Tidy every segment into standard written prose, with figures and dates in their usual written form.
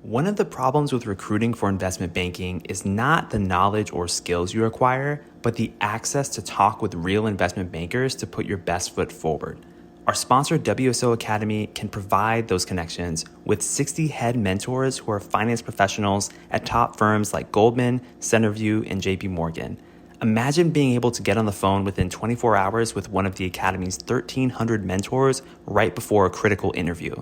One of the problems with recruiting for investment banking is not the knowledge or skills you acquire, but the access to talk with real investment bankers to put your best foot forward. Our sponsor, WSO Academy, can provide those connections with 60 head mentors who are finance professionals at top firms like Goldman, Centerview, and JP Morgan. Imagine being able to get on the phone within 24 hours with one of the Academy's 1,300 mentors right before a critical interview.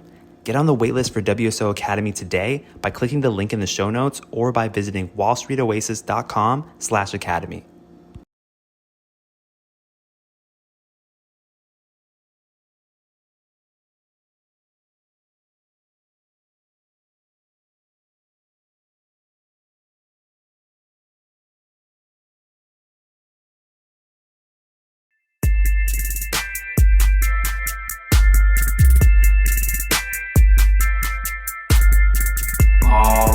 Get on the waitlist for WSO Academy today by clicking the link in the show notes or by visiting wallstreetoasis.com/academy. All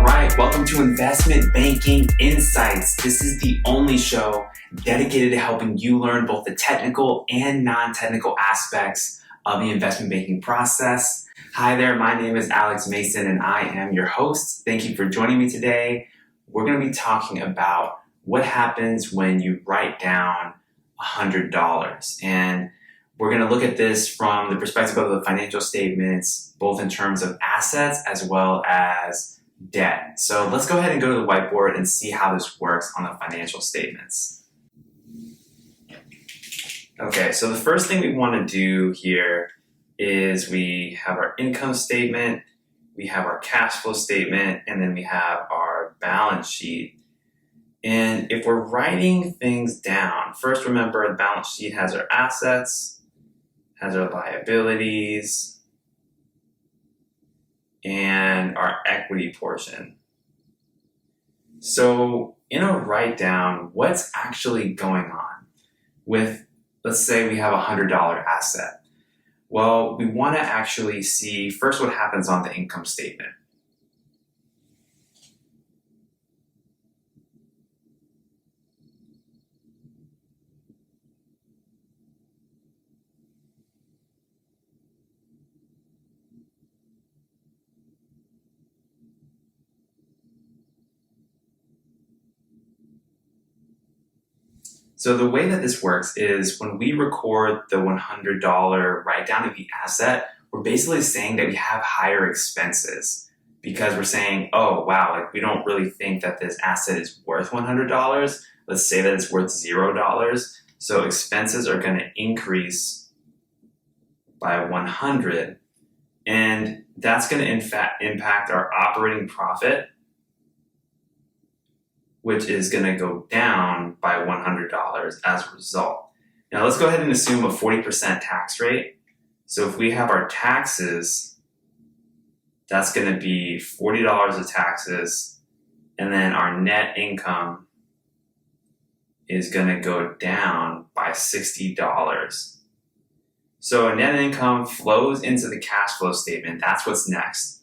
right. Welcome to Investment Banking Insights. This is the only show dedicated to helping you learn both the technical and non-technical aspects of the investment banking process. Hi there, my name is Alex Mason and I am your host. Thank you for joining me today. We're going to be talking about what happens when you write down $100. And we're going to look at this from the perspective of the financial statements, both in terms of assets as well as debt. So let's go ahead and go to the whiteboard and see how this works on the financial statements. Okay, so the first thing we want to do here is we have our income statement, we have our cash flow statement, and then we have our balance sheet. And if we're writing things down, first remember the balance sheet has our assets, has our liabilities, and our equity portion. So in a write down, what's actually going on with, let's say we have a $100 asset. Well, we want to actually see first what happens on the income statement. So the way that this works is when we record the $100 write down of the asset, we're basically saying that we have higher expenses because we're saying, oh, wow, like we don't really think that this asset is worth $100. Let's say that it's worth $0. So expenses are going to increase by 100. And that's going to in fact impact our operating profit, which is going to go down by $100 as a result. Now let's go ahead and assume a 40% tax rate. So if we have our taxes, that's going to be $40 of taxes, and then our net income is going to go down by $60. So net income flows into the cash flow statement. That's what's next.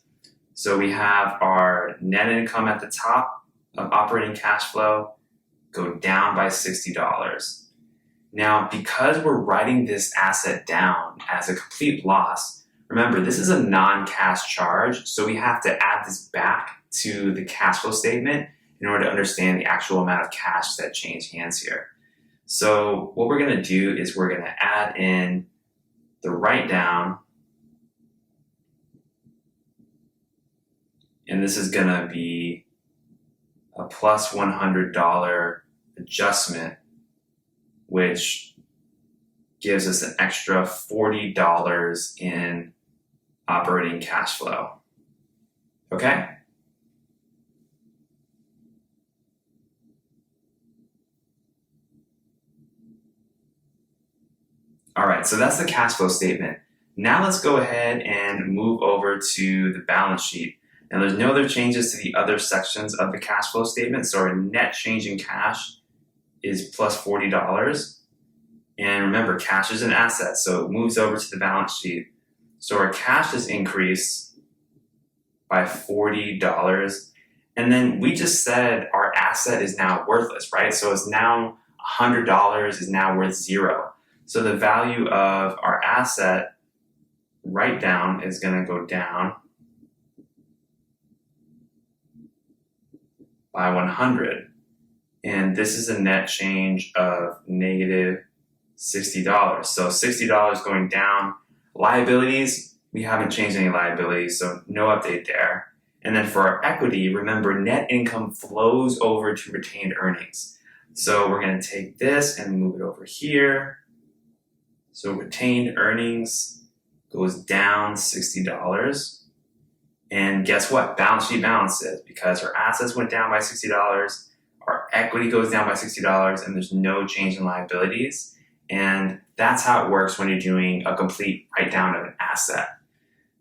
So we have our net income at the top of operating cash flow go down by $60. Now, because we're writing this asset down as a complete loss, remember, this is a non-cash charge, so we have to add this back to the cash flow statement in order to understand the actual amount of cash that changed hands here. So what we're going to do is we're going to add in the write down, and this is going to be a plus $100 adjustment, which gives us an extra $40 in operating cash flow. Okay? All right, so that's the cash flow statement. Now let's go ahead and move over to the balance sheet. Now there's no other changes to the other sections of the cash flow statement, so our net change in cash is plus $40. And remember, cash is an asset, so it moves over to the balance sheet. So our cash has increased by $40. And then we just said our asset is now worthless, right? So it's now $100 is now worth $0. So the value of our asset write down is going to go down by 100. And this is a net change of negative $60. So $60 going down. Liabilities, we haven't changed any liabilities, so no update there. And then for our equity, remember net income flows over to retained earnings. So we're going to take this and move it over here. So retained earnings goes down $60. And guess what? Balance sheet balances, because our assets went down by $60, our equity goes down by $60, and there's no change in liabilities. And that's how it works when you're doing a complete write down of an asset.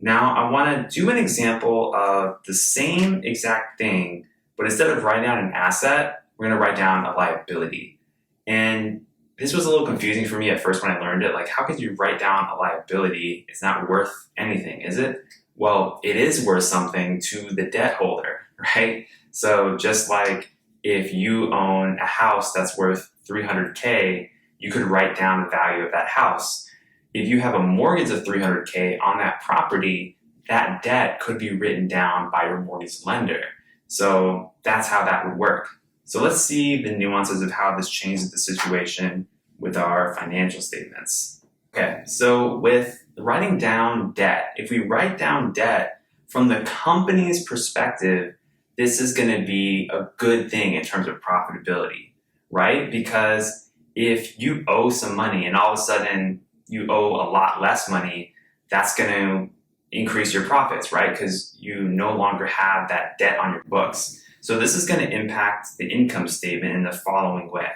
Now, I want to do an example of the same exact thing, but instead of writing down an asset, we're going to write down a liability. And this was a little confusing for me at first when I learned it. Like, how could you write down a liability? It's not worth anything, is it? Well, it is worth something to the debt holder, right? So just like if you own a house that's worth $300K, you could write down the value of that house. If you have a mortgage of $300K on that property, that debt could be written down by your mortgage lender. So that's how that would work. So let's see the nuances of how this changes the situation with our financial statements. Okay, so with writing down debt, if we write down debt from the company's perspective, this is going to be a good thing in terms of profitability, right? Because if you owe some money and all of a sudden you owe a lot less money, that's going to increase your profits, right? Because you no longer have that debt on your books. So this is going to impact the income statement in the following way.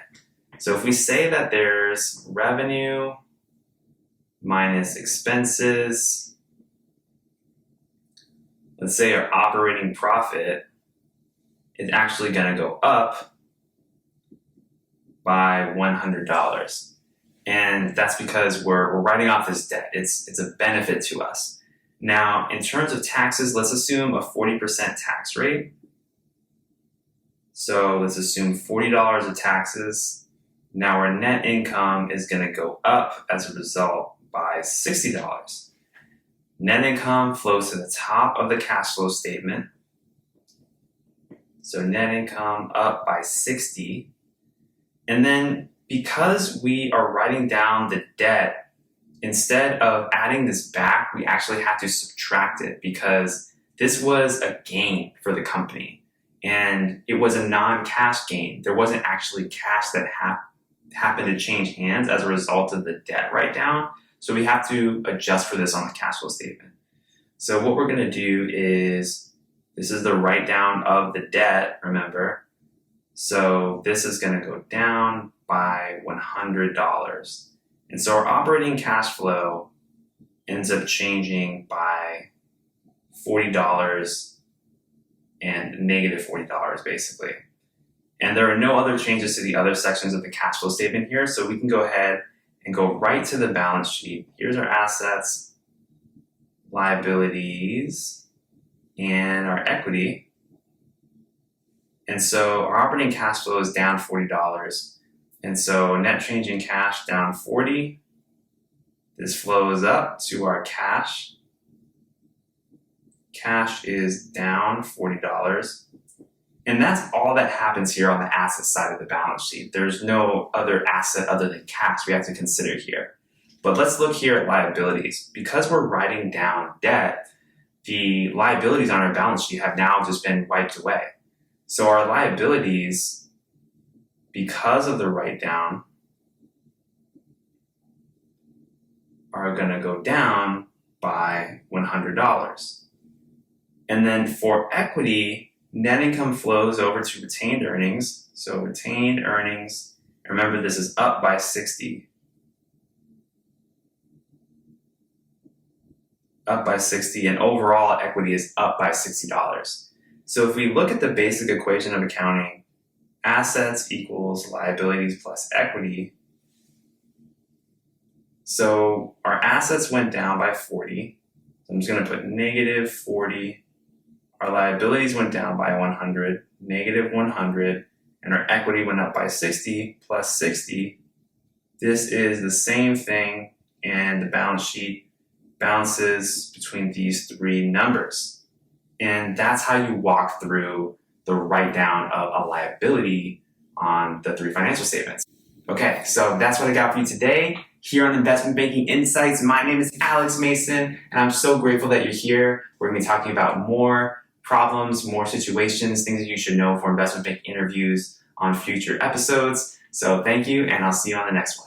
So if we say that there's revenue minus expenses, let's say our operating profit is actually going to go up by $100. And that's because we're writing off this debt. It's a benefit to us. Now, in terms of taxes, let's assume a 40% tax rate. So let's assume $40 of taxes. Now our net income is going to go up as a result by $60. Net income flows to the top of the cash flow statement. So net income up by 60. And then because we are writing down the debt, instead of adding this back, we actually have to subtract it because this was a gain for the company. And it was a non-cash gain. There wasn't actually cash that happened to change hands as a result of the debt write-down. So we have to adjust for this on the cash flow statement. So what we're going to do is, this is the write-down of the debt, remember. So this is going to go down by $100. And so our operating cash flow ends up changing by $40 and negative $40 basically. And there are no other changes to the other sections of the cash flow statement here, so we can go ahead and go right to the balance sheet. Here's our assets, liabilities, and our equity. And so our operating cash flow is down $40. And so net change in cash down 40. This flows up to our cash. Cash is down $40. And that's all that happens here on the asset side of the balance sheet. There's no other asset other than cash we have to consider here. But let's look here at liabilities. Because we're writing down debt, the liabilities on our balance sheet have now just been wiped away. So our liabilities, because of the write-down, are going to go down by $100. And then for equity, net income flows over to retained earnings. So retained earnings, remember this is up by 60. Up by 60, and overall equity is up by $60. So if we look at the basic equation of accounting, assets equals liabilities plus equity. So our assets went down by 40. So I'm just going to put negative 40. Our liabilities went down by 100, negative 100, and our equity went up by 60 plus 60. This is the same thing, and the balance sheet balances between these three numbers. And that's how you walk through the write down of a liability on the 3 financial statements. Okay, so that's what I got for you today here on Investment Banking Insights. My name is Alex Mason, and I'm so grateful that you're here. We're going to be talking about more problems, more situations, things that you should know for investment banking interviews on future episodes. So thank you, and I'll see you on the next one.